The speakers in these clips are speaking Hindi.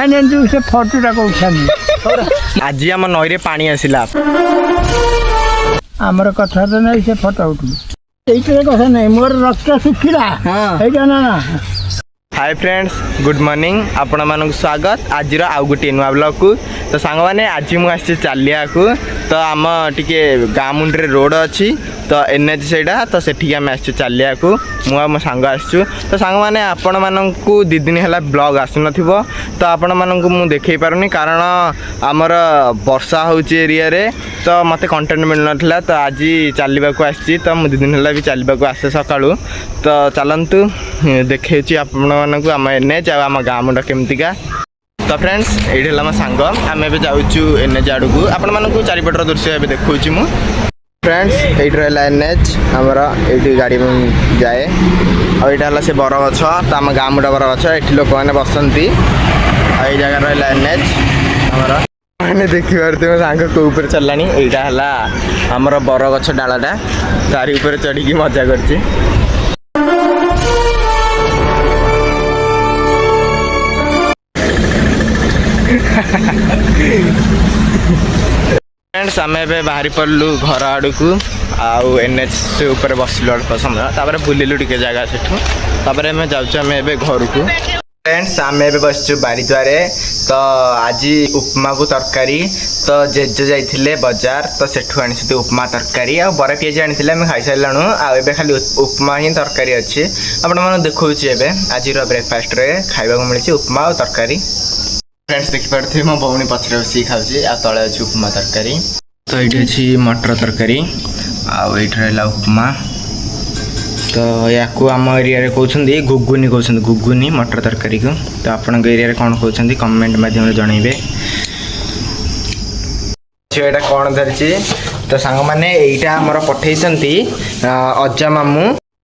से फटोटा को उठानी आज आम नई पानी आसला आमर कथा तो नहीं से फटो उठू ये कथा नहीं मोर रक्त शुखिला ना ना। हाय फ्रेंड्स गुड मॉर्निंग आपण मानक स्वागत आज आउ गोटे नुआ ब्लॉग को। तो सांग मैंने आज मुझे चलिया को तो आम टे गाँ मुंडे रोड अच्छी तो एनएच से तो सेठी आम आस चलिया को मुझे मो सांग आसचु। तो सांग मैंने आपण मानक दी दिन है ब्लॉग आसन तो आपण मानक मु देखे पारुनी कारण आमर वर्षा होची एरिया रे तो मत कंटेंट मिल ना तो आज चलने को आसी तो मुझे दिन है भी चलने को आसे सकाळू तो चलतु देखे आपण मानक आम एनएच आम गाँ मुंडा केमतिका। तो फ्रेंड्स ये मो सांग आम ए जाऊँ एनएच आड़ को आपण मानक चारिपटर दृश्य ए देखा मु। फ्रेंड्स ये रहा एनएच आमर ये गाड़ी जाए और यहाँ से बर गछ तो आम गाँ मुंडा बर गछ ये लोक मैंने बसती ये जगह रहा एनएच आमर मैंने देखिए सांग को ऊपर चलानी यहाँ है आमर बर गछ डालाटा तारी ऊपर चढ़ी मजा कर। फ्रेंड्स आम ए बाहरी पड़लु घर आड़ को आउ एनएच से ऊपर बसलु अल्प समय बुलिलु टे जगह से जाऊँ ए घर को। फ्रेंड्स आम ए बसचु बारी द्वारे तो आज उपमा को तरकारी तो जेजे जाइए बजार तो सेठू आनी उपमा तरकारी आ बरा पिज आनी खाई सारूँ आए खाली उपमा ही तरकारी अच्छी आपण देखा आज ब्रेकफास्ट रे खाइबा मिली उपमा और तरकारी। फ्रेंड्स देखिपे मो भौणी पचर बस खाऊँ आ तले अच्छी उपमा तरकारी तो ये अच्छी मटर तरकारी आउ ये उपमा तो या आम एरिया कहते घुगुनी कहते घुगुनी मटर तरकारी को। तो आपण एरिया कौन कहते कमेंट माध्यम जनइबे यहाँ कौन धरी। तो सांग मैंने यहीटा आमर पठे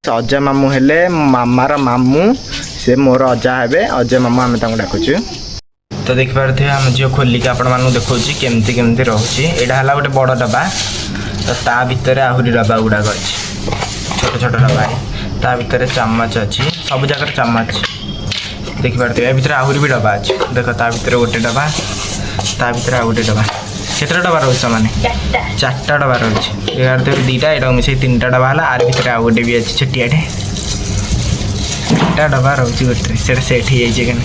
अजा मामू हेले मामार मामू से मोर अजा हे अजा मामू आम डाकुचु। तो देखिपे आम झील खोलिक आपण देखा केमती केमती रोचे यहाँ है गोटे बड़ डब्बा तो ता भितर आहरी डब्बा गुड़ाक अच्छी छोट छोट डब्बा ता भितर चामच अच्छी सब जगह चामच देखिपे भर आहरी भी डब्बा अच्छी देख ता भितर गोटे डब्बा ता भितर आ गोटे डब्बा केतटा डब्बा रोचे मैंने चार्टा डब्बा रोचे यार दीटा यहाँ मिसे तीन टा डब्बा है आर भितर आ गोटे भी अच्छी छोटियाटे चार्टा डब्बा रोचे गोटे से सेट हो जाए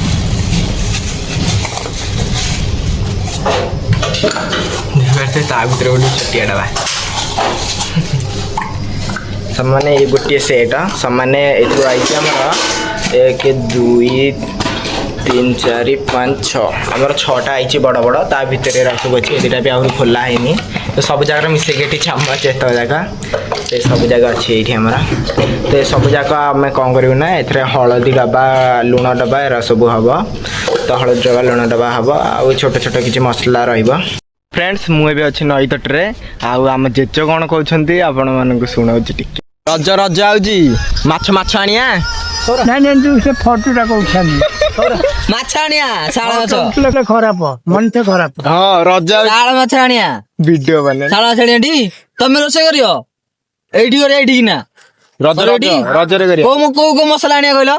ता भर गोटे छोटिया डब्बा सामने ये गोटे सेट सामने आई आमर 1 2 3 4 5 6 आमर 6टा आई बड़ बड़ ता भितर सब अच्छे दुटा भी आहरी खोला है तो सब जगह मिसेक चामच एत जगह तो सब जगह अच्छी ये आमर तो सब जगह आम कौन करूँ ना ये हलदी डब्बा लुण डब्बा एरा सब हम तो हलदी डब्बा लुण डब्बा हम आ छोट छोट किसी मसला रहा। फ्रेंड्स मुझे अच्छी नई तटरे आम जेच कौन कहते आपण मानक शुणाऊँ टे रज रज आउजी माछ माछ आनिया नहीं से फटोटा को उठानी माछ आनिया शाला माछ खराब मन से खराब हाँ रज शाला माछ आनिया वीडियो बने शाला माछ आनिया तमे रोसे करियो एठी करे एठी ना रज रज रे करियो को मसला आनिया कहलो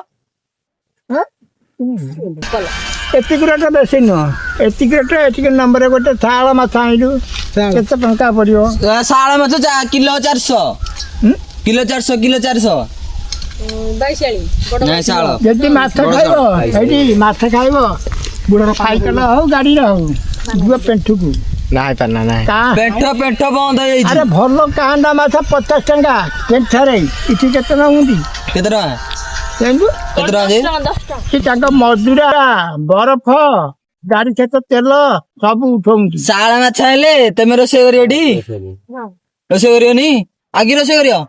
एतिकटा बेसी नुह एतिक नंबर गोटे शाला माछ आनिलु केते टंका पड़ियो शाला माछ किलो 400 किलो 400 किलो 400 नहीं शाला जति माछ खाइबो एठी माछ खाइबो बुढ़ा साइकिल हो गाड़ी हो जुआ पेंठू को ना पाना ना पेंठ बंद हो जाई अरे भलो कांडा माछ 50 टंका पेंठ रे इठी केते ना हुंदी केते टका केंदु केते टका जे कि ताका मजदूरा बरफ गाड़ी खेत तेल सब उठौंती शाला माछ आइले तमे रोसे करियो एठी रोसे करियो नी आगी रोसे करियो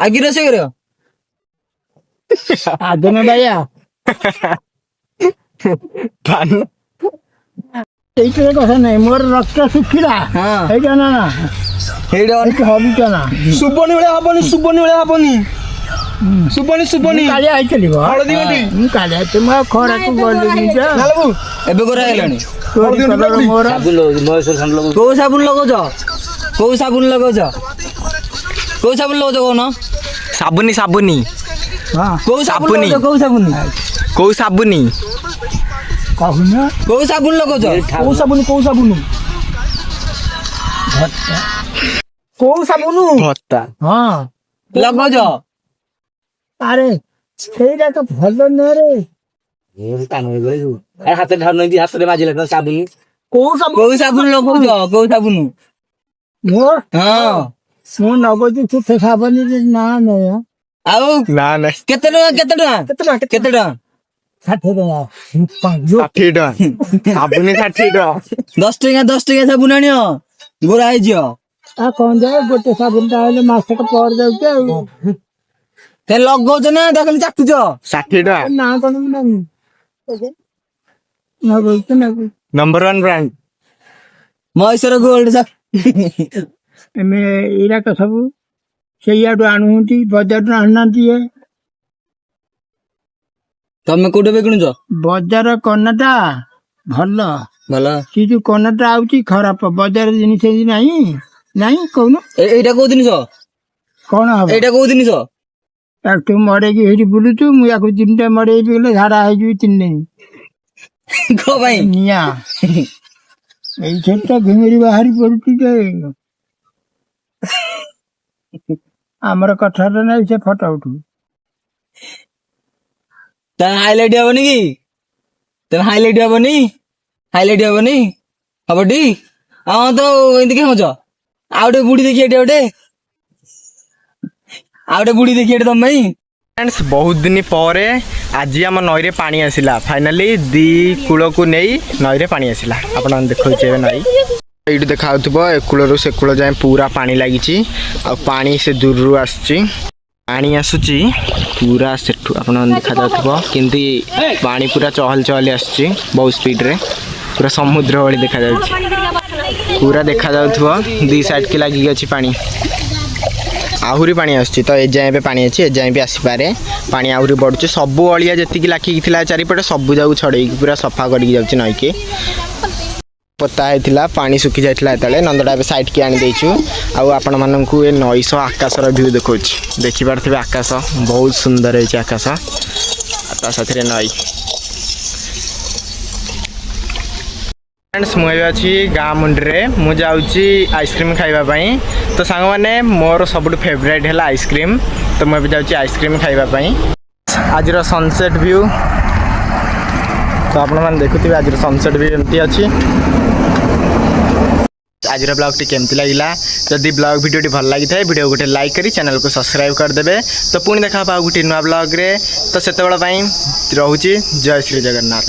आगी रोसे करियो आदने भैया पान ये कथा नहीं मोर रक्त शुखिला ना ना हबी ना सुबनी बेले हबनी सुबनी बेले हबनी सुबनी सुबनी काले आई चलिबो हळदी गटी काले तुम खरा को गली जा नालबू एबे गोरा हेलानी मोर साबुन लगौछ को साबुन लगौछ कोन साबुनी साबुनी हां को साबुनी को साबुनी କହୁନ କୋଉ ସାବୁନ ଲଗାଉଛ? କୋଉ ସାବୁନ କୋଉ ସାବୁନ ଭତ୍ତା ହଁ ଲଗାଉଛ? ଆରେ ସେଇଟା ତ ଭଲ ନୁହେଁ ରେ। ହାତରେ ଧରୁନାହାନ୍ତି, ହାତରେ ମାଜିଲେ ତ ସାବୁନ। କୋଉ ସାବୁନ କୋଉ ସାବୁନ ଲଗାଉଛ? କୋଉ ସାବୁନ? ମୋ ହଁ ମୁଁ ନଗଉଛି ତୁ ସେ ସାବୁନ ନା ନୁହେଁ ଆଉ ନା ନା କେତେ ଟଙ୍କା? କେତେ ଟଙ୍କା? କେତେ ଟଙ୍କା? 60 ଟଙ୍କା 60 ଟଙ୍କା ସାବୁନି 60 ଟଙ୍କା 10 ଟଙ୍କା ସାବୁନ ଆଣିବ, ଗୋରା ହେଇଯିବ। ଆଉ କଣ ଯାଏ ଗୋଟେ ସାବୁନ ଟା ହେଲେ ମାସକ ପରେ ଯାଉଛି ଆଉ ସେ ଲଗାଉଛ ନା ତା ଖାଲି ଚାଟୁଛ? 60 ଟଙ୍କା ନା କଣ ନଗଉଛି ନମ୍ବର 1 ବ୍ରାଣ୍ଡ। ମହେଶ୍ୱର ଗୋଲ୍ଡ ଆମେ ଏଇରାକ ସବୁ ସେଇଆଡୁ ଆଣୁଛନ୍ତି, ବଜାରରୁ ଆଣୁନାହାନ୍ତି। ଇଏ ତମେ କୋଉଠି ବି କିଣୁଛ? ବଜାର କନାଟା ଭଲ, ଭଲ। ସେ ଯୋଉ କନାଟା ଆଉଛି ଖରାପ। ବଜାର ଜିନିଷ ନାହିଁ ନାହିଁ କହୁନ ଏଇଟା କୋଉ ଜିନିଷ? କଣ ହବ? ଏଇଟା କୋଉ ଜିନିଷ? ତାକୁ ତୁ ମଡେଇକି ହେଇଠି ବୁଲୁଛୁ, ମୁଁ ୟାକୁ 3ଟା ମଡେଇବି ଗଲେ ଝାଡା ହେଇଯିବି 3 ଦିନ। କଣ ପାଇଁ? ନିଆଁ ଏଇ ସେଟା ଘିମିରି ବାହାରି ପଡୁଛି ଯେ ଆମର କଥାଟା ନାହିଁ, ସେ ଫଟୋ ଉଠୁ ତମେ ହାଇଲାଇଟ ହବନି କି? ତମେ ହାଇଲାଇଟ ହବନି? ହାଇଲାଇଟ ହବନି? ହବଟି? ହଁ ତ ଏମିତି କାଇଁ ହଉଛ? ଆଉ ଗୋଟେ ବୁଢୀ ଦେଖି ଏଠି ଗୋଟେ, ଆଉ ଗୋଟେ ବୁଢୀ ଦେଖି ଏଠି ତମ ପାଇଁ। फ्रेंड्स बहुत दिन पर आज आम नईरे पानी आसला फाइनाली दी कूलू नहीं नईरे पानी आसला आप देखो नई ये देखा ए कूलू से कूल जाए पूरा पानी लगी पानी से दूर आसुची पानी आसूची पूरा सेठू आप देखा केमती पानी पूरा चहल चहल आसूची बहुत स्पीड रे पूरा समुद्र भाई देखा पूरा देखा दी साइड के लगी अच्छी पानी आहुरी पानी आसुची तो ए जाए पानी अच्छी ए जाए भी आसीपे पानी आहुरी बढ़ुची सबू अलिया जी लाखिकी चारिपटे सबू जाऊ छड़े पूरा सफा करके जाऊँ नईके पता होता पानी सुखी जाता नंदटा ए साइड की आनी देचु आपण मानक ये नईस आकाशर व्यू देखा देखिपे आकाश बहुत सुंदर है आकाश साथ नई फ्रेंड्स मुझे अच्छी गाँ मुंडे मुझे आइसक्रीम खाइबापी तो सांग मैंने मोर सब फेवरेट है आइसक्रीम तो मुझे जाऊँगी आइसक्रीम खाइबापी आज सनसेट व्यू तो आप देखुए आज सनसेट व्यू एमती अच्छी आज ब्लॉग टी केमती लगिला जदि ब्लॉग वीडियो भल लगी था वीडियो गोटे लाइक करी चैनल को सब्सक्राइब करदे तो पुणी देखा गोटे नुआ ब्लॉग रे तो से रोचे जय श्री जगन्नाथ।